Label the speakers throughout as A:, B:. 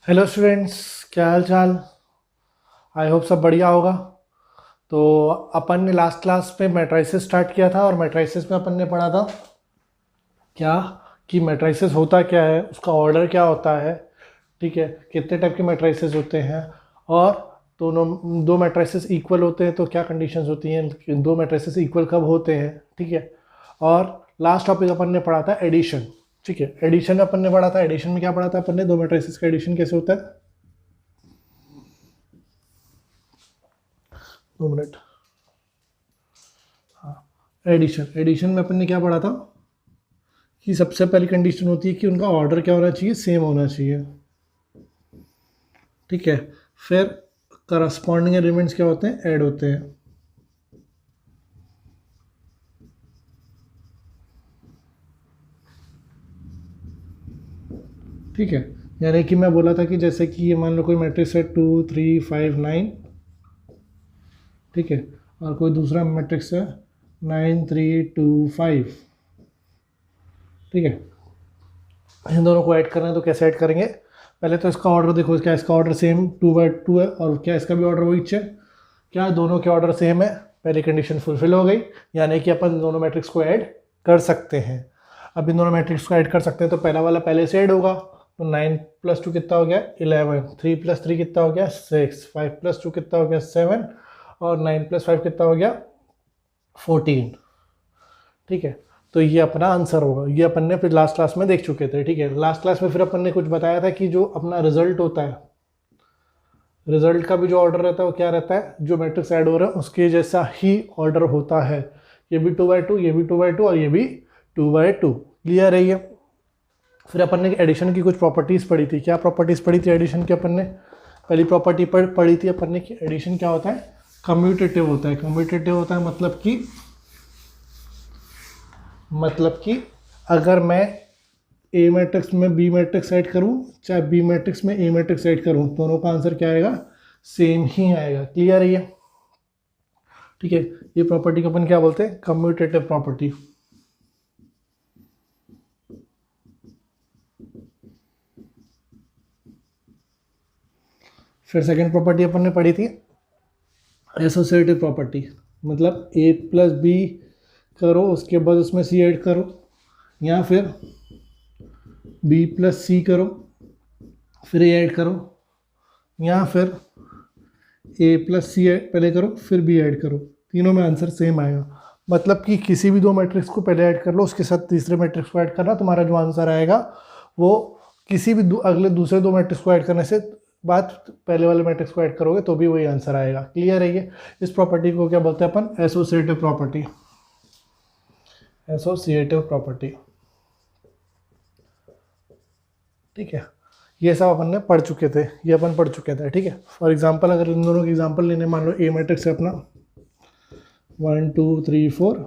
A: Hello students, क्या हाल चाल। I hope सब बढ़िया होगा। तो अपन ने लास्ट क्लास पे मैट्रिसेस स्टार्ट किया था और मैट्रिसेस में अपन ने पढ़ा था क्या कि मैट्रिसेस होता क्या है, उसका ऑर्डर क्या होता है, ठीक है, कितने टाइप के मैट्रिसेस होते हैं, और दोनों दो मैट्रिसेस इक्वल होते हैं तो क्या कंडीशंस होती हैं, दो मैट्रिसेस इक्वल कब होते हैं, ठीक है। और लास्ट टॉपिक अपन ने पढ़ा था एडिशन। ठीक है, एडिशन अपन ने पढ़ा था। एडिशन में क्या पढ़ा था अपन ने, दो मैट्रिसेस का एडिशन कैसे होता है। 2 मिनट। एडिशन एडिशन में अपन ने क्या पढ़ा था कि सबसे पहली कंडीशन होती है कि उनका ऑर्डर क्या होना चाहिए, सेम होना चाहिए, ठीक है। फिर करस्पॉन्डिंग एलिमेंट्स क्या होते हैं, ऐड होते हैं, ठीक है। यानी कि मैं बोला था कि जैसे कि ये मान लो कोई मैट्रिक्स है 2 3 5 9, ठीक है, और कोई दूसरा मैट्रिक्स है 9 3 2 5, ठीक है। इन दोनों को ऐड करना है तो कैसे ऐड करेंगे, पहले तो इसका ऑर्डर देखो, क्या इसका ऑर्डर सेम 2 बाई 2 है और क्या इसका भी ऑर्डर वही है, क्या दोनों के ऑर्डर सेम है। पहली कंडीशन फुलफिल हो गई, यानी कि अपन दोनों मैट्रिक्स को ऐड कर सकते हैं। अब इन दोनों मैट्रिक्स को ऐड कर सकते हैं तो पहला वाला पहले से ऐड होगा, तो 9 + 2 कितना हो गया 11, 3 + 3 कितना हो गया 6, 5 + 2 कितना हो गया 7, और 9 + 5 कितना हो गया 14, ठीक है। तो ये अपना आंसर होगा, ये अपन ने फिर लास्ट क्लास में देख चुके थे, ठीक है। लास्ट क्लास में फिर अपन ने कुछ बताया था कि जो अपना रिजल्ट होता है, रिजल्ट का भी जो ऑर्डर रहता है वो क्या रहता है, जो मैट्रिक्स ऐड हो रहा है उसके जैसा ही ऑर्डर होता है। ये भी 2 बाई 2, ये भी 2 बाई 2 और ये भी 2 बाई 2, क्लियर है ये। फिर अपन ने एडिशन की कुछ प्रॉपर्टीज़ पढ़ी थी। क्या प्रॉपर्टीज़ पढ़ी थी एडिशन की अपन ने, पहली प्रॉपर्टी पढ़ी थी अपन ने कि एडिशन क्या होता है, कम्यूटेटिव होता है। कम्यूटेटिव होता है मतलब कि अगर मैं ए मैट्रिक्स में बी मैट्रिक्स ऐड करूं, चाहे बी मैट्रिक्स में ए मैट्रिक्स ऐड करूं, दोनों का आंसर क्या आएगा, सेम ही आएगा, क्लियर है ये, ठीक है। ये प्रॉपर्टी को अपन क्या बोलते हैं, कम्यूटेटिव प्रॉपर्टी। फिर सेकंड प्रॉपर्टी अपन ने पढ़ी थी एसोसिएटिव प्रॉपर्टी, मतलब ए प्लस बी करो उसके बाद उसमें सी ऐड करो, या फिर बी प्लस सी करो फिर ए ऐड करो, या फिर ए प्लस सी पहले करो फिर बी ऐड करो, तीनों में आंसर सेम आएगा। मतलब कि किसी भी दो मैट्रिक्स को पहले ऐड कर लो, उसके साथ तीसरे मैट्रिक्स को ऐड करना, तुम्हारा जो आंसर आएगा वो किसी भी अगले दूसरे दो मैट्रिक्स को ऐड करने से बात पहले वाले मैट्रिक्स को ऐड करोगे तो भी वही आंसर आएगा, क्लियर है ये। इस प्रॉपर्टी को क्या बोलते हैं अपन, एसोसिएटिव प्रॉपर्टी। एसोसिएटिव प्रॉपर्टी, ठीक है। ये सब अपन ने पढ़ चुके थे, ये अपन पढ़ चुके थे, ठीक है। फॉर एग्जांपल अगर इन दोनों के एग्जांपल लेने, मान लो ए मैट्रिक्स है अपना 1 2 3 4,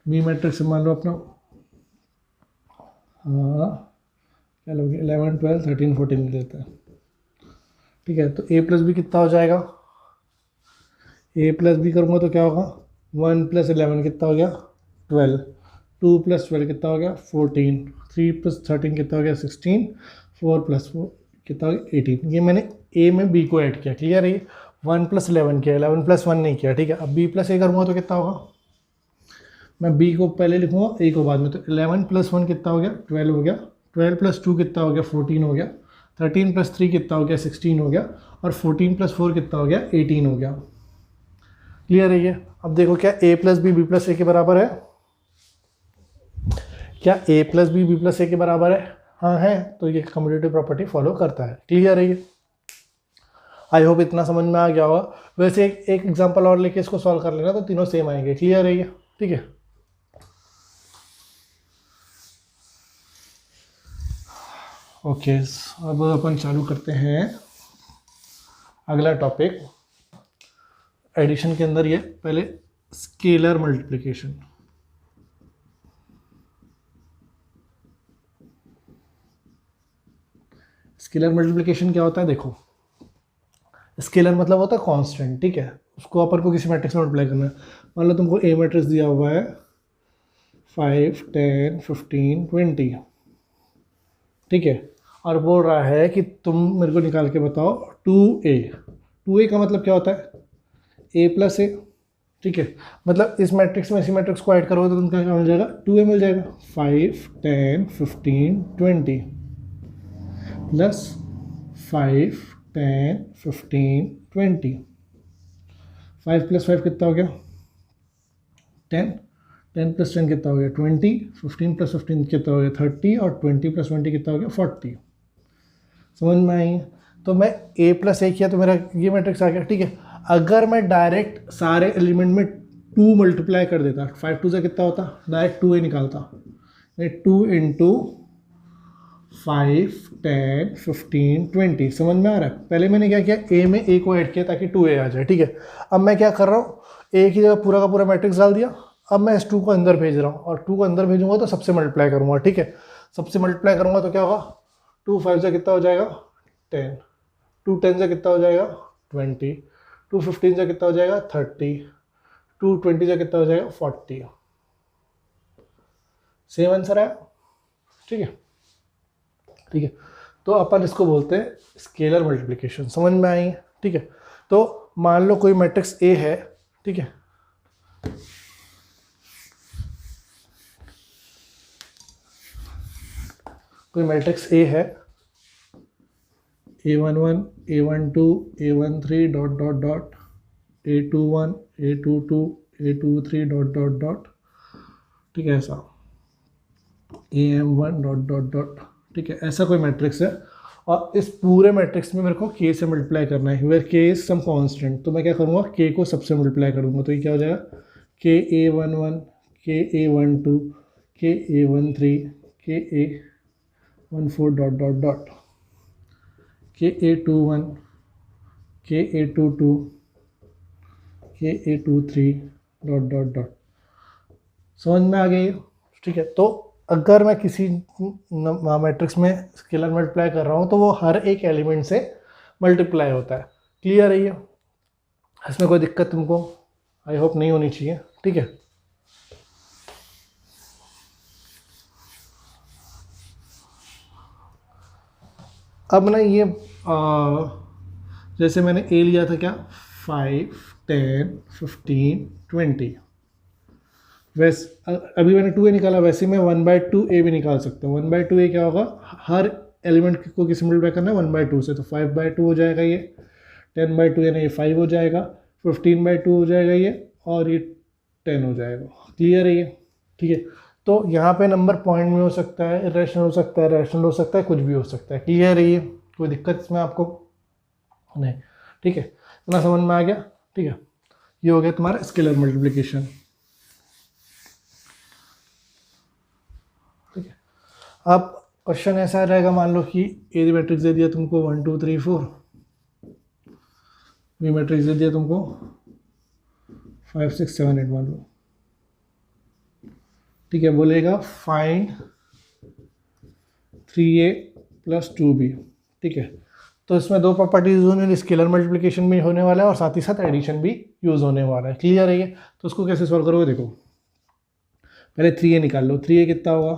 A: बी मैट्रिक्स मान लो अपना क्या लोगे 11 12 13 14 देते हैं, ठीक है। तो ए प्लस बी कितना हो जाएगा, ए प्लस बी करूँगा तो क्या होगा 1 + 11 कितना हो गया 12, 2 + 12 कितना हो गया 14, 3 + 13 कितना हो गया 16, 4 + 4 कितना हो गया 18। ये मैंने ए में बी को ऐड किया, क्लियर है। 1 + 11 किया, 11 + 1 नहीं किया, ठीक है। अब बी प्लस ए करूँगा तो कितना होगा, मैं बी को पहले लिखूँगा ए को बाद में, तो 11 + 1 कितना हो गया 12 हो गया, 12 + 2 कितना हो गया 14 हो गया, 13 + 3 कितना हो गया 16 हो गया, और 14 + 4 कितना हो गया 18 हो गया, क्लियर है ये। अब देखो क्या ए प्लस बी बी प्लस ए के बराबर है, क्या ए प्लस बी बी प्लस ए के बराबर है, हाँ है, तो ये कम्यूटेटिव प्रॉपर्टी फॉलो करता है, क्लियर है ये। आई होप इतना समझ में आ गया होगा। वैसे एक एग्जांपल और लेके इसको सॉल्व कर लेना तो तीनों सेम आएंगे, क्लियर है ये, ठीक है। ओके, अब अपन चालू करते हैं अगला टॉपिक। एडिशन के अंदर ये पहले स्केलर मल्टीप्लिकेशन। स्केलर मल्टीप्लिकेशन क्या होता है, देखो स्केलर मतलब होता है कांस्टेंट, ठीक है। उसको अपन को किसी मैट्रिक्स में मल्टीप्लाई करना है। मान लो तुमको ए मैट्रिक्स दिया हुआ है 5 10 15 20, ठीक है। और बोल रहा है कि तुम मेरे को निकाल के बताओ 2a। 2a का मतलब क्या होता है? a प्लस ए, ठीक है। मतलब इस मैट्रिक्स में इसी मैट्रिक्स को ऐड करोगे तो तुमको क्या मिल जाएगा? 2a मिल जाएगा। 5 10 15 20 प्लस 5 10 15 20। 5 प्लस 5 कितना हो गया? 10। 10 प्लस 10 कितना हो गया? 20। 15 प्लस 15 कितना हो गया? 30। और 20 प्लस 20 कितना हो गया? 40। समझ में आई? तो मैं a प्लस ए किया तो मेरा ये मैट्रिक्स आ गया, ठीक है। अगर मैं डायरेक्ट सारे एलिमेंट में 2 मल्टीप्लाई कर देता, 5 2 से कितना होता? डायरेक्ट 2a निकालता। 2 इंटू 5 10 15 20। समझ में आ रहा है? पहले मैंने क्या किया, a में a को ऐड किया ताकि 2a आ जाए, ठीक है। अब मैं क्या कर रहा हूँ, a की जगह पूरा का पूरा मैट्रिक्स डाल दिया। अब मैं इस 2 को अंदर भेज रहा हूँ, और 2 को अंदर भेजूंगा तो सबसे मल्टीप्लाई करूंगा, ठीक है। सबसे मल्टीप्लाई करूंगा तो क्या होगा? 2 5 से कितना हो जाएगा? 10। 2 10 से कितना हो जाएगा? 20। 2 15 से कितना हो जाएगा? 30। 2 20 से कितना हो जाएगा? 40। सेम आंसर है, ठीक है। ठीक है, तो अपन इसको बोलते हैं स्केलर मल्टीप्लिकेशन। समझ में आई? ठीक है। तो मान लो कोई मैट्रिक्स ए है, ठीक है। कोई मैट्रिक्स ए है, A11 A12 A13 dot dot dot A21 A22 A23 dot dot dot, ठीक है, ऐसा AM1 डॉट डॉट डॉट, ठीक है। ऐसा कोई मैट्रिक्स है, और इस पूरे मैट्रिक्स में मेरे को k से मल्टीप्लाई करना है, where k is some constant. तो मैं क्या करूँगा, k को सबसे मल्टीप्लाई करूँगा, तो ये क्या हो जाएगा? KA11 KA12 KA13 KA14 dot dot dot KA21 KA22 KA23 dot dot dot. समझ में आ गई? ठीक है। तो अगर मैं किसी मैट्रिक्स में स्केलर मल्टीप्लाई कर रहा हूँ तो वो हर एक एलिमेंट से मल्टीप्लाई होता है। क्लियर है ये? इसमें कोई दिक्कत तुमको आई होप नहीं होनी चाहिए, ठीक है। अब ना ये जैसे मैंने ए लिया था क्या, 5 10 15 20, वैसे अभी मैंने 2a निकाला, वैसे मैं 1/2a भी निकाल सकता हूँ। 1/2a क्या होगा, हर एलिमेंट को किसी मल्टीप्लाई करना है 1/2 से, तो 5/2 हो जाएगा ये, 10/2 यानी ये 5 हो जाएगा, 15/2 हो जाएगा ये, और ये 10 हो जाएगा। क्लियर है ये? ठीक है। तो यहाँ पे नंबर पॉइंट में हो सकता है, इरेशनल हो सकता है, रैशनल हो सकता है, कुछ भी हो सकता है। क्लियर है ये? कोई दिक्कत इसमें आपको नहीं? ठीक है, इतना समझ में आ गया? ठीक है, ये हो गया तुम्हारा स्केलर मल्टीप्लिकेशन। ठीक है, अब क्वेश्चन ऐसा रहेगा, मान लो कि ए मैट्रिक्स दे दिया तुमको 1 2 3 4, बी मैट्रिक्स दे दिया तुमको 5 6 7 8 मान लो, ठीक है। बोलेगा फाइंड 3a प्लस 2b, ठीक है। तो इसमें दो प्रॉपर्टीज यूज होने, स्केलर मल्टीप्लिकेशन भी होने वाला है और साथ ही साथ एडिशन भी यूज होने वाला है। क्लियर है ये? तो उसको कैसे सॉल्व करोगे, देखो पहले 3a निकाल लो। 3a कितना होगा,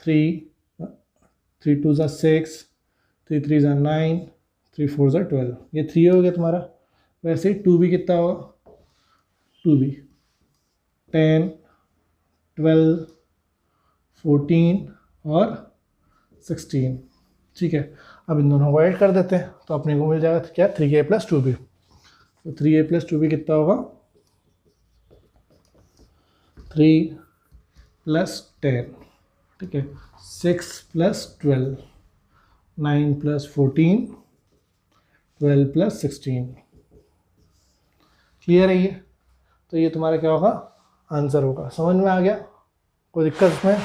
A: 3 2 ज़ा 6, 3 3 ज़ा 9, 3 4 ज़ा 12, ये 3 हो गया तुम्हारा। वैसे ही 2b कितना होगा, 2b 10 12 14 और 16, ठीक है। अब इन दोनों को ऐड कर देते हैं तो अपने को मिल जाएगा क्या, 3a प्लस 2b। तो 3a प्लस 2b कितना होगा, 3 प्लस 10, ठीक है, 6 प्लस 12, 9 प्लस 14, 12 प्लस 16। क्लियर है ये? तो ये तुम्हारा क्या होगा, आंसर होगा। समझ में आ गया? कोई दिक्कत इसमें?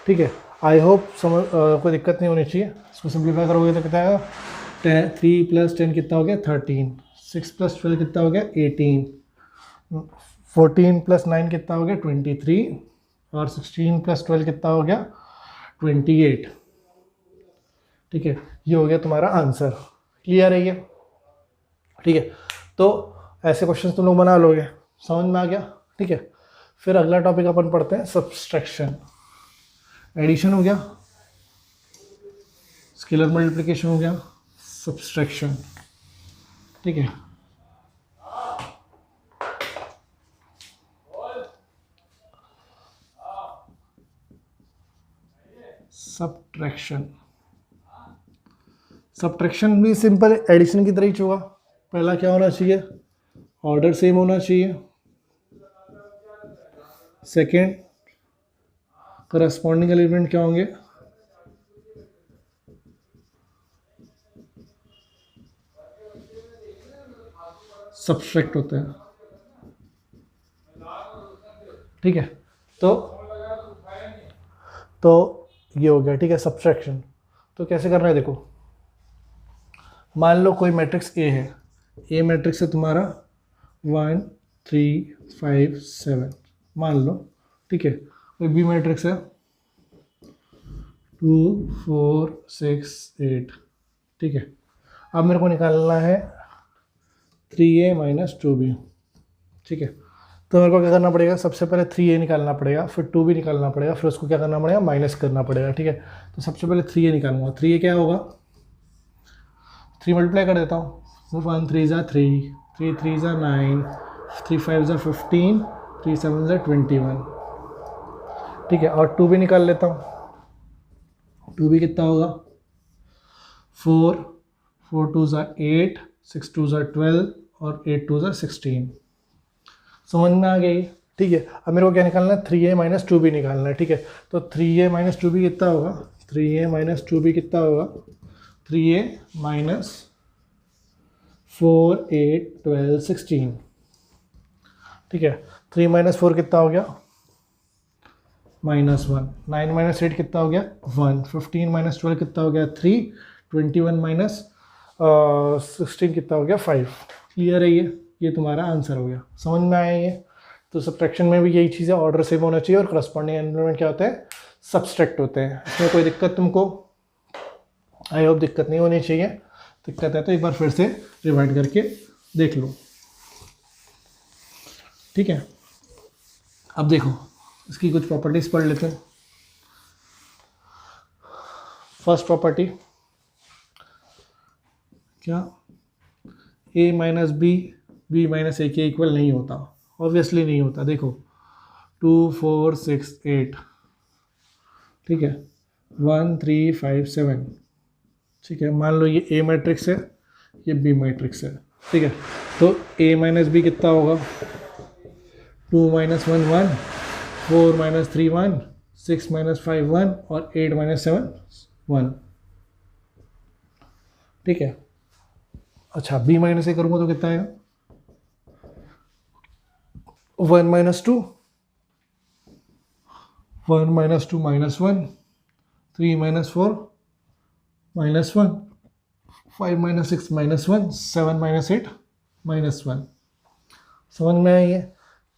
A: ठीक है, आई होप समझ कोई दिक्कत नहीं होनी चाहिए। इसको सिंप्लीफाई करोगे तो कितना आएगा, 3 प्लस 10 कितना हो गया, 13, 6 प्लस 12 कितना हो गया, 18, 14 प्लस 9 कितना हो गया, 23, और 16 प्लस 12 कितना हो गया, 28। ठीक है, ये हो गया तुम्हारा आंसर। क्लियर है ये? ठीक है, तो ऐसे क्वेश्चन तुम लोग बना लोगे। समझ में आ गया? ठीक है, फिर अगला टॉपिक अपन पढ़ते हैं सब्सट्रैक्शन। एडिशन हो गया, स्केलर मल्टीप्लिकेशन हो गया, सब्सट्रैक्शन, ठीक है। सब्ट्रैक्शन, सब्ट्रैक्शन भी सिंपल एडिशन की तरह ही होगा। पहला क्या होना चाहिए, ऑर्डर सेम होना चाहिए। सेकेंड, करस्पॉन्डिंग एलिमेंट क्या होंगे, सब्सट्रैक्ट होते हैं, ठीक है। तो ये हो गया, ठीक है, सब्सट्रैक्शन। तो कैसे करना है, देखो मान लो कोई मैट्रिक्स ए है, ए मैट्रिक्स है तुम्हारा 1 3 5 7 मान लो, ठीक है। कोई बी मैट्रिक्स है 2 4 6 8, ठीक है। अब मेरे को निकालना है 3a - 2b, ठीक है। तो मेरे को क्या करना पड़ेगा, सबसे पहले 3a निकालना पड़ेगा, फिर 2b निकालना पड़ेगा, फिर उसको क्या करना पड़ेगा, माइनस करना पड़ेगा, ठीक है। तो सबसे पहले 3a निकालूंगा। 3a क्या होगा, 3 मल्टीप्लाई कर देता हूँ, 1 3 ज़ा 3, 3 3 ज़ा 9, 3 5 ज़ा 15, 3 7 ज़ा 21, ठीक है। और 2b निकाल लेता हूँ। 2b कितना होगा, 4 4 2 ज़ा 8, 6 2 ज़ा 12 और 8 2 ज़ा 16। समझ में आ गई, ठीक है। अब मेरे को क्या निकालना है, 3a - 2b निकालना है, ठीक है। तो 3a - 2b कितना होगा, 3a - 2b कितना होगा, 3a - 4 8 12 16, ठीक है। 3 - 4 कितना हो गया, -1, 9 - 8 कितना हो गया 1, 15 - 12 कितना हो गया 3, 21 - 16 कितना हो गया 5। क्लियर है ये तुम्हारा आंसर हो गया। समझ में आया ये। तो सब्ट्रैक्शन में भी यही चीज़ है, ऑर्डर सेम होना चाहिए और करस्पॉन्डिंग एलिमेंट क्या होता है, सब्सट्रैक्ट होते हैं। इसमें कोई दिक्कत तुमको, आई होप दिक्कत नहीं होनी चाहिए। दिक्कत है तो एक बार फिर से रिवाइंड करके देख लो, ठीक है। अब देखो इसकी कुछ प्रॉपर्टीज पढ़ लेते हैं। फर्स्ट प्रॉपर्टी क्या, a - b b - a के इक्वल नहीं होता, ऑब्वियसली नहीं होता। देखो 2 4 6 8, ठीक है, 1 3 5 7, ठीक है। मान लो ये a मैट्रिक्स है, ये b मैट्रिक्स है, ठीक है। तो a - b कितना होगा, 2 - 1 1, 4 - 3 1, 6 - 5 1 और 8 - 7 1, ठीक है। अच्छा b - a करूँगा तो कितना आएगा, 1 - 2, 1 - 2 -1, 3 - 4 -1, 5 - 6 -1, 7 - 8 -1। समझ में आई है।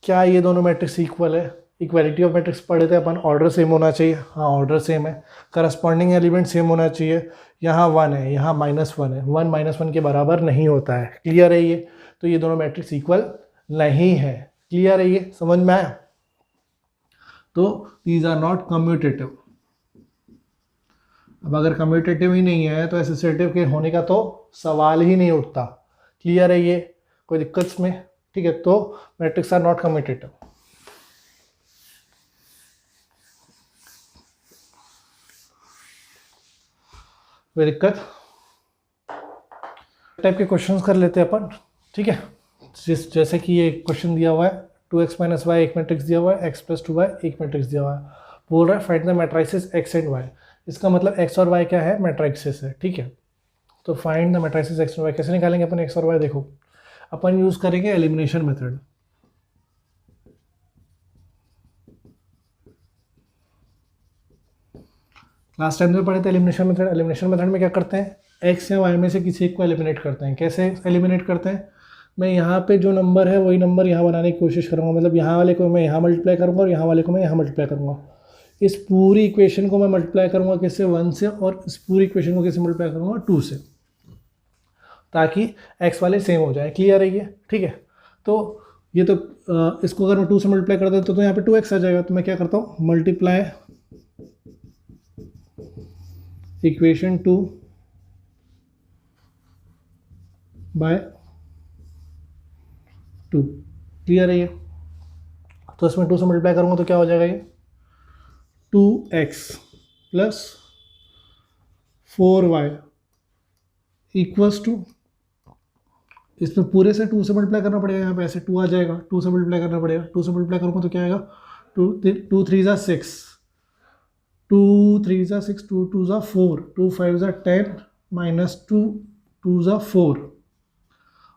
A: क्या ये दोनों मैट्रिक्स इक्वल है, इक्वालिटी ऑफ मैट्रिक्स पढ़े थे अपन, ऑर्डर सेम होना चाहिए, हाँ ऑर्डर सेम है। करस्पॉन्डिंग एलिमेंट सेम होना चाहिए, यहाँ 1 है, यहाँ -1 है, 1 -1 के बराबर नहीं होता है। क्लियर है ये। तो ये दोनों मैट्रिक्स इक्वल नहीं है। क्लियर है ये, समझ में आया। तो दीज आर नॉट कम्यूटेटिव। अब अगर कम्यूटेटिव ही नहीं है तो एसोसिएटिव के होने का तो सवाल ही नहीं उठता। क्लियर है ये, कोई दिक्कत इसमें, ठीक है। तो मैट्रिक्स आर नॉट कम्यूटेटिव। कोई दिक्कत, टाइप के क्वेश्चंस कर लेते हैं अपन, ठीक है। जैसे कि ये क्वेश्चन दिया हुआ है 2x - y एक मैट्रिक्स दिया हुआ है, x + 2y एक मैट्रिक्स दिया हुआ है, बोल रहा है find the matrices x and y। इसका मतलब x और y क्या है, मैट्रिसेस है, ठीक है। तो फाइंड द मैट्रिसेस x और y कैसे निकालेंगे अपन x और y, देखो अपन यूज करेंगे एलिमिनेशन मेथड। लास्ट टाइम में पढ़े थे एलिमिनेशन मेथड। एलिमिनेशन मेथड में क्या करते हैं, x या y में से किसी एक को एलिमिनेट करते हैं। कैसे एलिमिनेट करते हैं, मैं यहाँ पे जो नंबर है वही नंबर यहाँ बनाने की कोशिश करूँगा, मतलब यहाँ वाले को मैं यहाँ मल्टीप्लाई करूँगा और यहाँ वाले को मैं यहाँ मल्टीप्लाई करूँगा। इस पूरी इक्वेशन को मैं मल्टीप्लाई करूँगा किससे, 1 से, और इस पूरी इक्वेशन को किससे मल्टीप्लाई करूँगा, 2 से, ताकि x वाले सेम हो जाए। क्लियर है ये, ठीक है। तो ये तो इसको अगर मैं 2 से मल्टीप्लाई कर देता तो यहाँ पे 2x आ जाएगा। तो मैं क्या करता हूँ, मल्टीप्लाई इक्वेशन 2 बाय 2। क्लियर है ये? तो इसमें 2 से मल्टीप्लाई करूँगा तो क्या हो जाएगा ये 2x plus 4y equals to, इसमें पूरे से 2 से मल्टीप्लाई करना पड़ेगा, यहाँ पे ऐसे 2 आ जाएगा, 2 से मल्टीप्लाई करना पड़ेगा, 2 से मल्टीप्लाई करूँगा तो क्या आएगा 2 3 ज़ा 6, 2 3 ज़ा 6, 2 2 ज़ा 4, 2 5 ज़ा 10 माइनस 2 2 ज़ा 4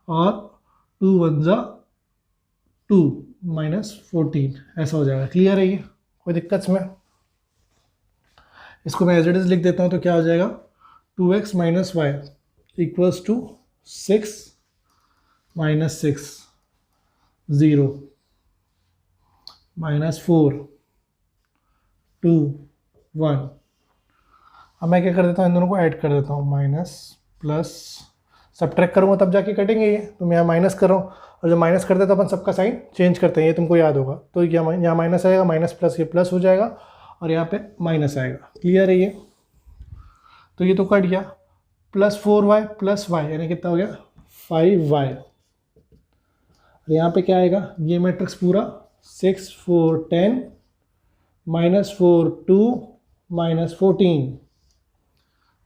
A: और 2 1 ज़ा 2 माइनस 14, ऐसा हो जाएगा। क्लियर है ये? कोई दिक्कत इसमें? इसको मैं एज इट इज लिख देता हूँ तो क्या हो जाएगा 2x minus y equals to 6 minus 6 0 minus 4 2 1। अब मैं क्या कर देता हूँ, इन दोनों को ऐड कर देता हूँ, माइनस प्लस सब्ट्रैक्ट करूँगा तब जाके कटेंगे ये, तो मैं यहाँ माइनस कर रहा हूँ, और जब माइनस करते हैं तो अपन सबका साइन चेंज करते हैं, ये तुमको याद होगा। तो यहाँ माइनस आएगा, माइनस प्लस ये प्लस हो जाएगा और यहाँ पे माइनस आएगा। क्लियर है ये? तो ये तो कट गया, प्लस 4y प्लस y यानी कितना हो गया 5y। और यहाँ पे क्या आएगा, ये मैट्रिक्स पूरा 6 4 10 minus 4 2 minus 14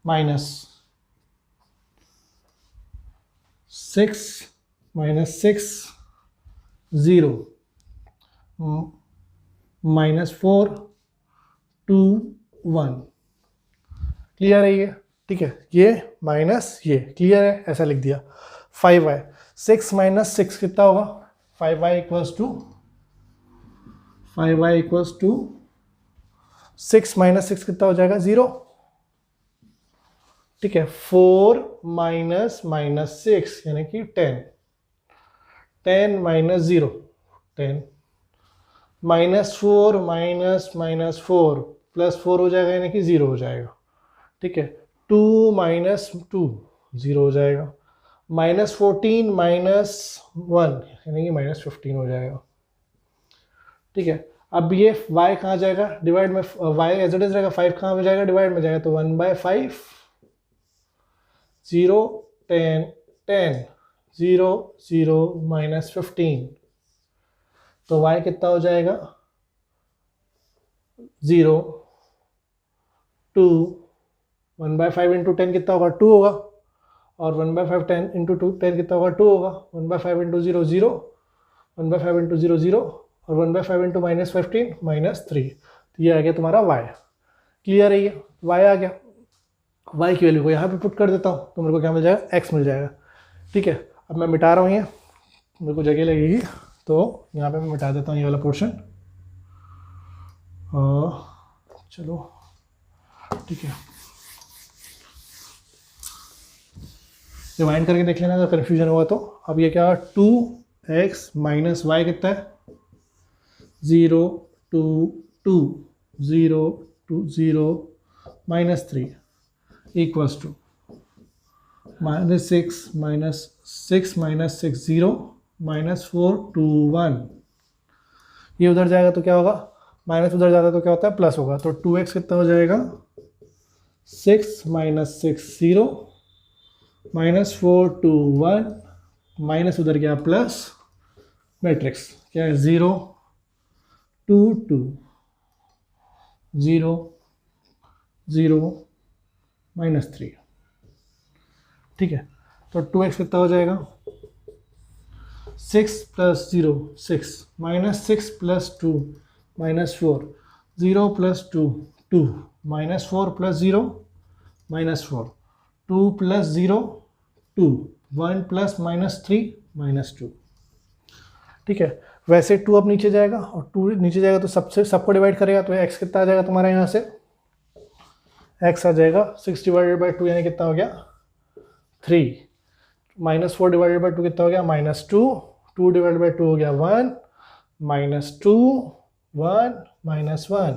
A: minus 6 minus 6 0 minus 4 2 1। Clear है ये? ठीक है, ये माइनस ये क्लियर है, ऐसा लिख दिया। 5y 6 माइनस 6 कितना होगा 5y equals to 5y equals to 6 minus 6 कितना हो जाएगा 0। ठीक है, 4 माइनस माइनस 6 यानी कि 10, 10 minus 0 10 minus 4 minus minus 4 plus 4 हो जाएगा यानी कि 0 हो जाएगा। ठीक है, 2 माइनस 2 0 हो जाएगा, माइनस 14 माइनस 1 यानी कि माइनस 15 हो जाएगा। ठीक है, अब ये y कहाँ जाएगा डिवाइड में, y एज इट इज रहेगा, 5 कहाँ में जाएगा डिवाइड में जाएगा, तो 1/5 0 10 10 0 0 माइनस 15, तो y कितना हो जाएगा 0 2 1/5 इंटू 10 कितना होगा 2 होगा, और 1/5 10 इंटू 2 10 कितना होगा 2 होगा, 1/5 इंटू 0 0, 1/5 इंटू 0 0 और 1/5 इंटू माइनस 15 माइनस 3। तो ये आ गया तुम्हारा y। क्लियर है ये? y आ गया। y की वैल्यू को यहाँ पे पुट कर देता हूँ तो मेरे को क्या मिल जाएगा x मिल जाएगा। ठीक है, अब मैं मिटा रहा हूँ, ये मेरे को जगह लगेगी तो यहाँ पे मैं मिटा देता हूँ ये वाला पोर्शन। चलो ठीक है, रिवाइंड करके देख लेना अगर कन्फ्यूजन हुआ तो। अब ये क्या 2x माइनस वाई कितना है 0 2 2 0 2 0 minus 3 equals to minus 6 minus 6 minus 6 0 minus 4 2 1। ये उधर जाएगा तो क्या होगा, माइनस उधर जाता है तो क्या होता है प्लस होगा, तो 2x कितना हो जाएगा 6 माइनस 6 0 माइनस 4 2 1, माइनस उधर गया प्लस, मैट्रिक्स क्या है 0 2 2 0 0 माइनस 3। ठीक है, तो 2x कितना हो जाएगा 6 plus 0 6 minus 6 plus 2 minus 4 0 plus 2 2 minus 4 plus 0 minus 4 2 plus 0 2 1 plus minus 3 minus 2। ठीक है, वैसे 2 अब नीचे जाएगा और 2 नीचे जाएगा तो सबको डिवाइड करेगा, तो x कितना आ जाएगा तुम्हारा यहाँ से, x आ जाएगा 6 डिवाइडेड बाई 2 यानी कितना हो गया 3, माइनस 4 डिवाइडेड बाई 2 कितना हो गया माइनस 2, 2 डिवाइडेड बाई 2 हो गया 1 माइनस 2 1 माइनस 1,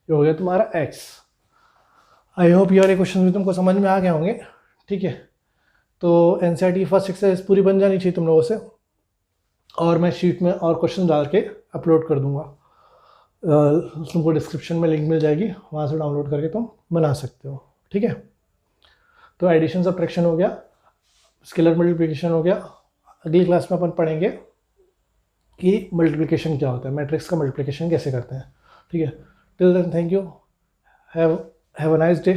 A: ये हो गया तुम्हारा x। आई होप ये वाले क्वेश्चन भी तुमको समझ में आ गए होंगे। ठीक है, तो एनसीईआरटी फर्स्ट एक्सरसाइज पूरी बन जानी चाहिए तुम लोगों से, और मैं शीट में और क्वेश्चन डाल के अपलोड कर दूंगा। तुमको डिस्क्रिप्शन में लिंक मिल जाएगी, वहाँ से डाउनलोड करके तुम बना सकते हो। ठीक है, तो एडिशन सब्ट्रैक्शन हो गया, स्केलर मल्टीप्लिकेशन हो गया। अगली क्लास में अपन पढ़ेंगे कि मल्टीप्लिकेशन क्या होता है, मैट्रिक्स का मल्टीप्लिकेशन कैसे करते हैं। ठीक है, till then thank you, have a nice day.